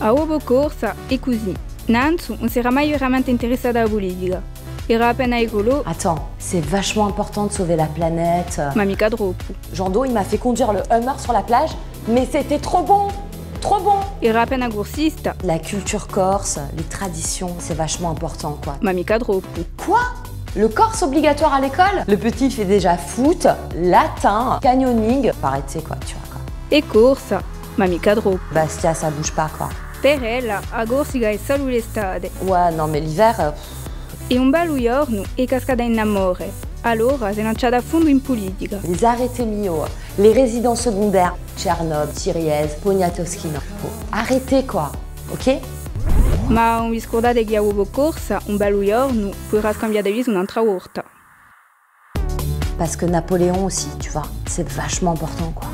A uovo corsa è così. Nanzu non si era mai veramente interessata alla politica. Era appena écolo, Attends, c'est vachement important de sauver la planète. ma mica troppo. Jando, il m'a fait conduire le Hummer sur la plage, mais c'était trop bon. Trop bon. Era appena gorsista, La culture corse, les traditions, c'est vachement important, quoi. ma mica troppo. Quoi? Le corse obligatoire à l'école? Le petit fait déjà foot, latin, canyoning. Arrêtez, quoi, tu vois, quoi. E corsa, ma mica troppo. Bastia, ça bouge pas, quoi. Per ella, a Corsica è solo l'estate. Ouais, non, mais l'hiver... E un bello giorno è cascata in amore. Allora si è lanciata a fondo in politica. les arrêtés mio, les résidents secondaires, Tchernobyl, Siriez, Poniatowski, no. Arrêtez, quoi, ok? Ma non vi scordate che a uovo corsa, un bello giorno, poi era scambiata viso un'altra volta. Parce que Napoléon aussi, tu vois, c'est vachement important, quoi.